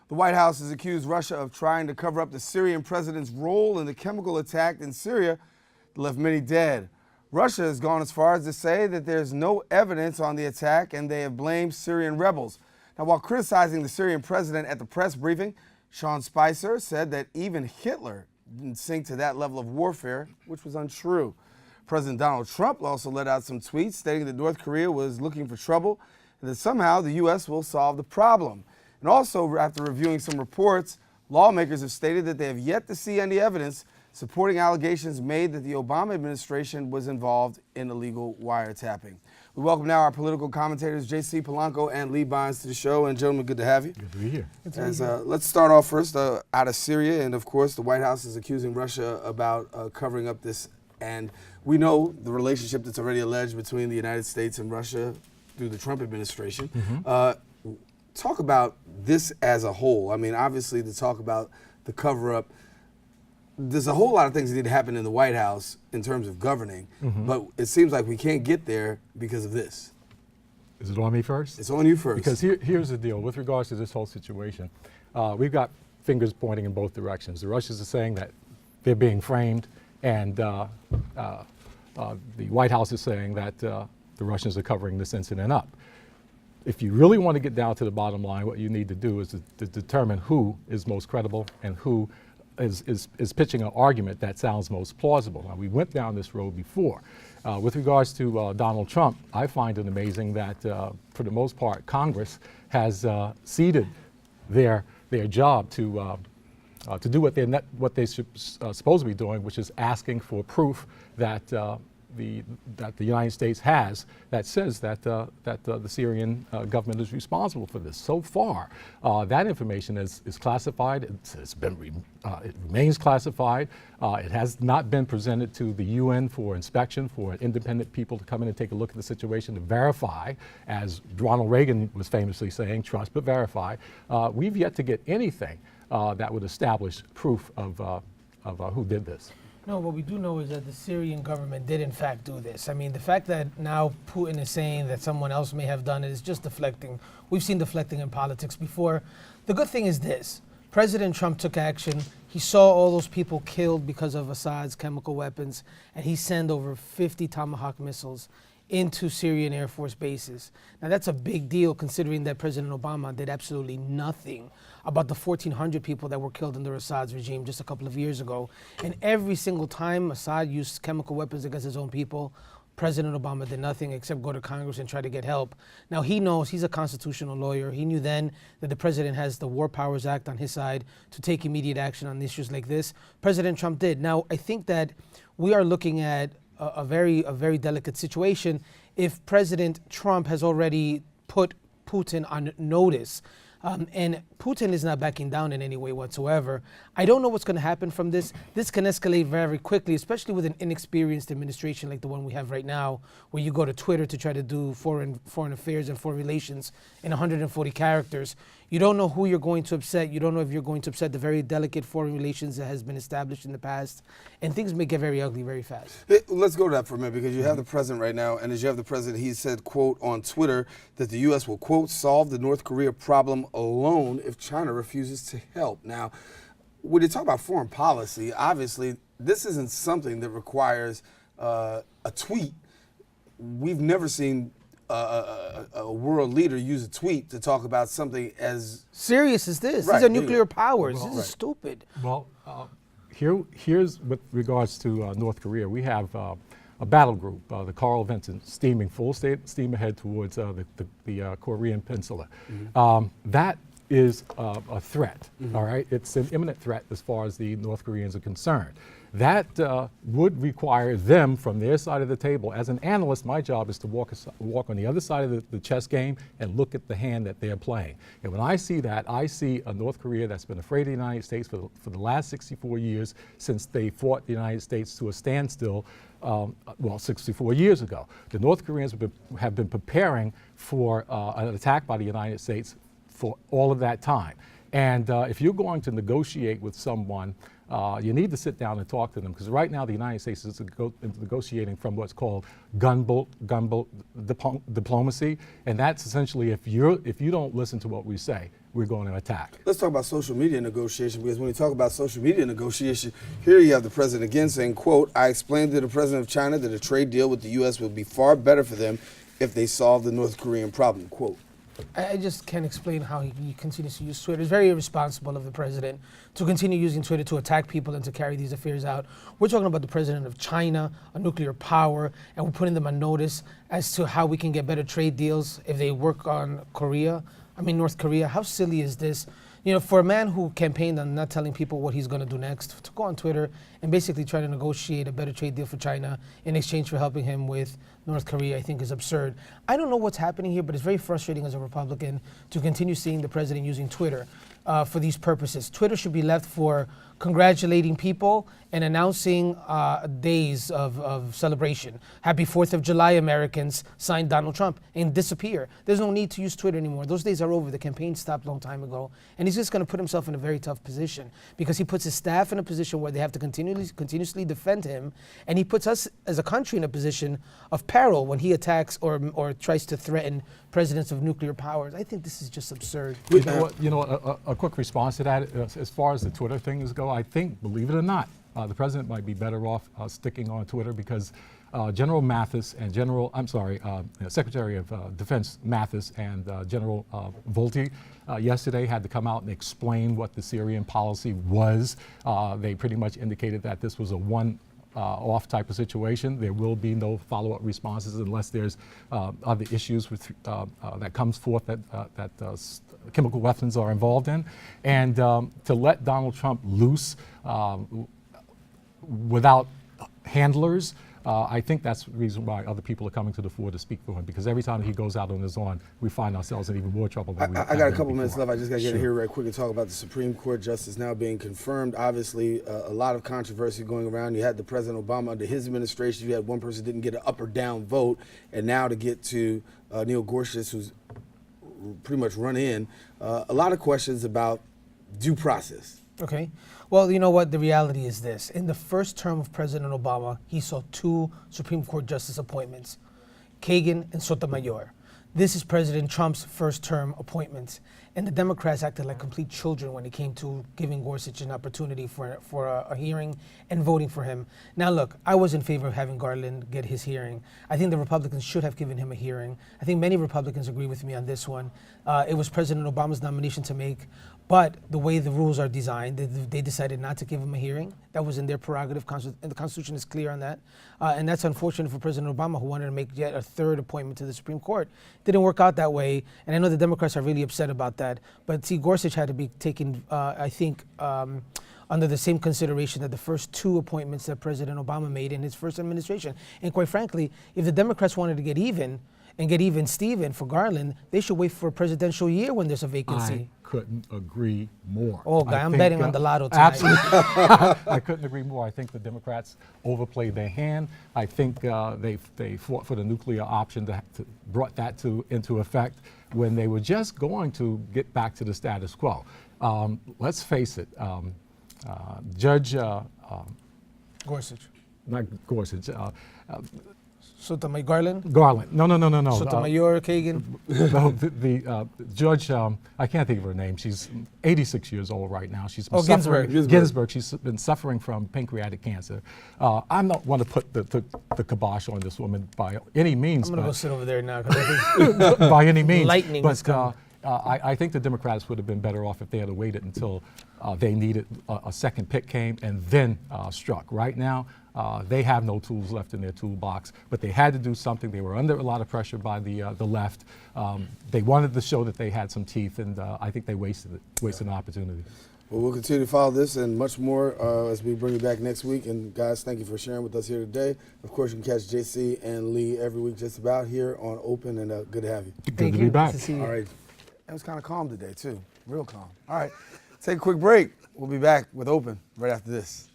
The White House has accused Russia of trying to cover up the Syrian president's role in the chemical attack in Syria that left many dead. Russia has gone as far as to say that there's no evidence on the attack and they have blamed Syrian rebels. Now, while criticizing the Syrian president at the press briefing, Sean Spicer said that even Hitler didn't sink to that level of warfare, which was untrue. President Donald Trump also let out some tweets stating that North Korea was looking for trouble and that somehow the U.S. will solve the problem. And also, after reviewing some reports, lawmakers have stated that they have yet to see any evidence supporting allegations made that the Obama administration was involved in illegal wiretapping. We welcome now our political commentators, JC Polanco and Lee to the show. And gentlemen, good to have you. Good to be here. Let's start off first out of Syria. And of course, the White House is accusing Russia about covering up this. And we know the relationship that's already alleged between the United States and Russia through the Trump administration. Talk about this as a whole. I mean, obviously, to talk about the cover-up, there's a whole lot of things that need to happen in the White House in terms of governing, but it seems like we can't get there because of this. Is it on me first? It's on you first. Because here's the deal. With regards to this whole situation, we've got fingers pointing in both directions. The Russians are saying that they're being framed, and the White House is saying that the Russians are covering this incident up. If you really want to get down to the bottom line, what you need to do is to determine who is most credible and who is pitching an argument that sounds most plausible. Now, we went down this road before. With regards to Donald Trump, I find it amazing that, for the most part, Congress has ceded their job to do what they're supposed to be doing, which is asking for proof that the United States has that says that the Syrian government is responsible for this. So far, that information is classified. It remains classified. It has not been presented to the UN for inspection, for independent people to come in and take a look at the situation to verify, as Ronald Reagan was famously saying, trust but verify. We've yet to get anything that would establish proof of who did this. No, what we do know is that the Syrian government did in fact do this. I mean, the fact that now Putin is saying that someone else may have done it is just deflecting. We've seen deflecting in politics before. The good thing is this. President Trump took action. He saw all those people killed because of Assad's chemical weapons, and he sent over 50 Tomahawk missiles into Syrian Air Force bases. Now that's a big deal considering that President Obama did absolutely nothing about the 1,400 people that were killed under Assad's regime just a couple of years ago. And every single time Assad used chemical weapons against his own people, President Obama did nothing except go to Congress and try to get help. Now he knows, he's a constitutional lawyer. He knew then that the president has the War Powers Act on his side to take immediate action on issues like this. President Trump did. Now I think that we are looking at a very delicate situation if President Trump has already put Putin on notice. And Putin is not backing down in any way whatsoever. I don't know what's going to happen from this. This can escalate very quickly, especially with an inexperienced administration like the one we have right now, where you go to Twitter to try to do foreign affairs and foreign relations in 140 characters. You don't know who you're going to upset. You don't know if you're going to upset the very delicate foreign relations that has been established in the past. And things may get very ugly very fast. Let's go to that for a minute, because you have the president right now, and as you have the president, he said, quote, on Twitter, that the U.S. will, quote, solve the North Korea problem alone if China refuses to help. Now, when you talk about foreign policy, obviously, this isn't something that requires a tweet. We've never seen a world leader use a tweet to talk about something as serious as this. Right, These are nuclear powers. This is stupid. Well, here's with regards to North Korea. We have a battle group, the Carl Vinson, steaming full steam ahead towards the Korean Peninsula. That is a threat, all right? It's an imminent threat as far as the North Koreans are concerned. That would require them, from their side of the table. As an analyst, my job is to walk on the other side of the chess game and look at the hand that they're playing. And when I see that, I see a North Korea that's been afraid of the United States for the last 64 years since they fought the United States to a standstill, 64 years ago. The North Koreans have been preparing for an attack by the United States for all of that time. And if you're going to negotiate with someone you need to sit down and talk to them, because right now the United States is negotiating from what's called gunboat diplomacy, and that's essentially if you don't listen to what we say, we're going to attack. Let's talk about social media negotiation, because when we talk about social media negotiation, here you have the president again saying, quote, "I explained to the president of China that a trade deal with the U.S. would be far better for them if they solve the North Korean problem," quote. I just can't explain how he continues to use Twitter. It's very irresponsible of the president to continue using Twitter to attack people and to carry these affairs out. We're talking about the president of China, a nuclear power, and we're putting them on notice as to how we can get better trade deals if they work on North Korea. How silly is this? You know, for a man who campaigned on not telling people what he's going to do next, to go on Twitter and basically try to negotiate a better trade deal for China in exchange for helping him with North Korea, I think is absurd. I don't know what's happening here, but it's very frustrating as a Republican to continue seeing the president using Twitter for these purposes. Twitter should be left for congratulating people and announcing days of celebration. Happy 4th of July, Americans, signed Donald Trump, and disappear. There's no need to use Twitter anymore. Those days are over. The campaign stopped a long time ago. And he's just going to put himself in a very tough position because he puts his staff in a position where they have to continuously defend him. And he puts us as a country in a position of peril when he attacks or tries to threaten presidents of nuclear powers. I think this is just absurd. You know, a quick response to that, as far as the Twitter things go, I think, believe it or not, the president might be better off sticking on Twitter, because General Mathis and Secretary of Defense Mathis and General Volti yesterday had to come out and explain what the Syrian policy was. They pretty much indicated that this was a one-off type of situation. There will be no follow-up responses unless there's other issues with, that comes forth that chemical weapons are involved in. And to let Donald Trump loose without handlers, I think that's the reason why other people are coming to the fore to speak for him, because every time he goes out on his own, we find ourselves in even more trouble than I got a couple minutes left. I just got to get in here right quick and talk about the Supreme Court justice now being confirmed. Obviously, a lot of controversy going around. You had the President Obama under his administration. You had one person didn't get an up or down vote, and now to get to Neil Gorsuch, who's pretty much run in, a lot of questions about due process. Okay. Well, you know what? The reality is this. In the first term of President Obama, he saw 2 Supreme Court justice appointments, Kagan and Sotomayor. This is President Trump's first term appointments. And the Democrats acted like complete children when it came to giving Gorsuch an opportunity for a hearing and voting for him. Now, look, I was in favor of having Garland get his hearing. I think the Republicans should have given him a hearing. I think many Republicans agree with me on this one. It was President Obama's nomination to make, but the way the rules are designed, they decided not to give him a hearing. That was in their prerogative, and the Constitution is clear on that. And that's unfortunate for President Obama, who wanted to make yet a 3rd appointment to the Supreme Court. Didn't work out that way, and I know the Democrats are really upset about that. But see, Gorsuch had to be taken, I think, under the same consideration that the first 2 appointments that President Obama made in his first administration. And quite frankly, if the Democrats wanted to get even Steven for Garland, they should wait for a presidential year when there's a vacancy. I couldn't agree more. Oh, God, I'm betting on the lotto tonight. Absolutely. I couldn't agree more. I think the Democrats overplayed their hand. I think they fought for the nuclear option to brought that into effect when they were just going to get back to the status quo. Let's face it, Judge Gorsuch. Not Gorsuch. Sotomayor, Garland? Garland. No. Sotomayor, Kagan? No, the judge, I can't think of her name. She's 86 years old right now. She's been Ginsburg. Ginsburg. She's been suffering from pancreatic cancer. I'm not want to put the kibosh on this woman by any means. I'm going to go sit over there now. By any means. Lightning is coming. I think the Democrats would have been better off if they had waited until they needed a second pick came and then struck. Right now, they have no tools left in their toolbox, but they had to do something. They were under a lot of pressure by the left. They wanted to show that they had some teeth, and I think they wasted an opportunity. Well, we'll continue to follow this and much more as we bring you back next week. And guys, thank you for sharing with us here today. Of course, you can catch JC and Lee every week just about here on Open, and good to have you. Good to be back. Good to see you. All right. It was kind of calm today, too. Real calm. All right. Take a quick break. We'll be back with Open right after this.